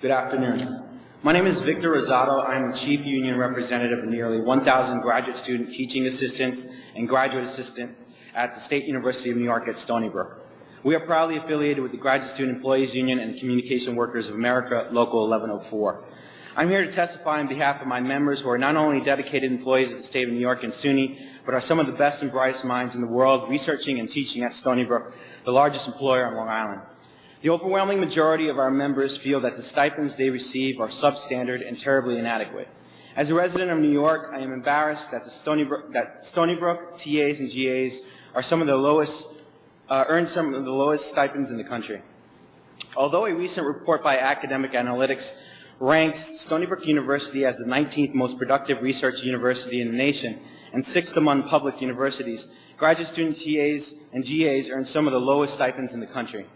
Good afternoon. My name is Victor Rosado. I'm the Chief Union Representative of nearly 1,000 graduate student teaching assistants and graduate assistant at the State University of New York at Stony Brook. We are proudly affiliated with the Graduate Student Employees Union and Communication Workers of America, Local 1104. I'm here to testify on behalf of my members who are not only dedicated employees of the State of New York and SUNY, but are some of the best and brightest minds in the world researching and teaching at Stony Brook, the largest employer on Long Island. The overwhelming majority of our members feel that the stipends they receive are substandard and terribly inadequate. As a resident of New York, I am embarrassed that Stony Brook TAs and GAs are some of the lowest, earn some of the lowest stipends in the country. Although a recent report by Academic Analytics ranks Stony Brook University as the 19th most productive research university in the nation and 6th among public universities, graduate student TAs and GAs earn some of the lowest stipends in the country.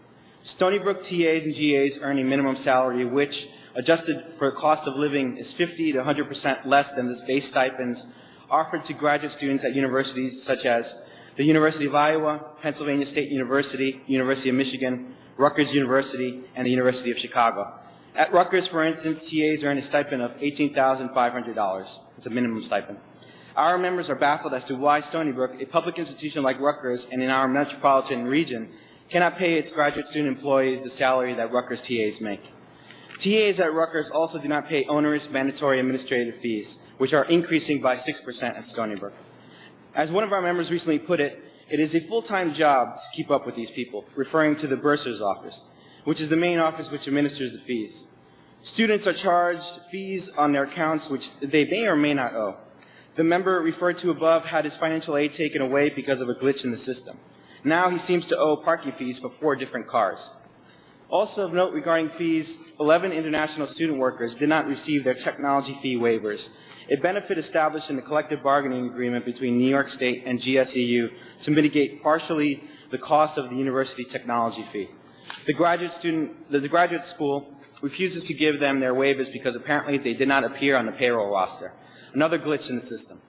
Stony Brook TAs and GAs earn a minimum salary which, adjusted for cost of living, is 50 to 100% less than the base stipends offered to graduate students at universities such as the University of Iowa, Pennsylvania State University, University of Michigan, Rutgers University, and the University of Chicago. At Rutgers, for instance, TAs earn a stipend of $18,500. It's a minimum stipend. Our members are baffled as to why Stony Brook, a public institution like Rutgers and in our metropolitan region, cannot pay its graduate student employees the salary that Rutgers TAs make. TAs at Rutgers also do not pay onerous mandatory administrative fees, which are increasing by 6% at Stony Brook. As one of our members recently put it, it is a full-time job to keep up with these people, referring to the bursar's office, which is the main office which administers the fees. Students are charged fees on their accounts which they may or may not owe. The member referred to above had his financial aid taken away because of a glitch in the system. Now he seems to owe parking fees for 4 different cars. Also of note regarding fees, 11 international student workers did not receive their technology fee waivers, a benefit established in the collective bargaining agreement between New York State and GSEU to mitigate partially the cost of the university technology fee. The graduate school refuses to give them their waivers because apparently they did not appear on the payroll roster, another glitch in the system.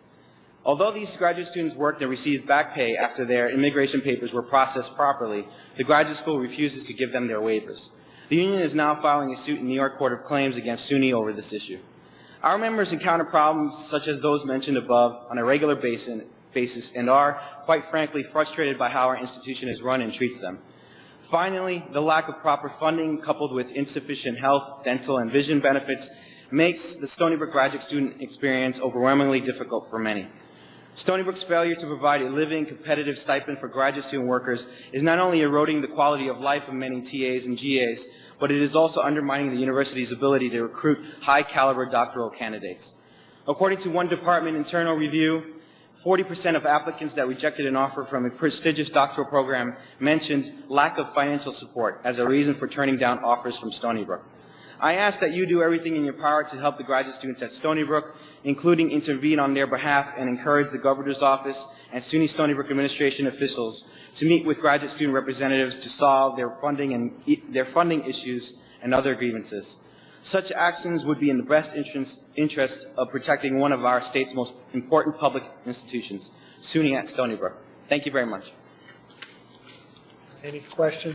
Although these graduate students worked and received back pay after their immigration papers were processed properly, the graduate school refuses to give them their waivers. The union is now filing a suit in New York Court of Claims against SUNY over this issue. Our members encounter problems such as those mentioned above on a regular basis and are, quite frankly, frustrated by how our institution is run and treats them. Finally, the lack of proper funding coupled with insufficient health, dental, and vision benefits makes the Stony Brook graduate student experience overwhelmingly difficult for many. Stony Brook's failure to provide a living, competitive stipend for graduate student workers is not only eroding the quality of life of many TAs and GAs, but it is also undermining the university's ability to recruit high-caliber doctoral candidates. According to one department internal review, 40% of applicants that rejected an offer from a prestigious doctoral program mentioned lack of financial support as a reason for turning down offers from Stony Brook. I ask that you do everything in your power to help the graduate students at Stony Brook, including intervene on their behalf and encourage the Governor's Office and SUNY Stony Brook administration officials to meet with graduate student representatives to solve their funding issues and other grievances. Such actions would be in the best interest of protecting one of our state's most important public institutions, SUNY at Stony Brook. Thank you very much. Any questions?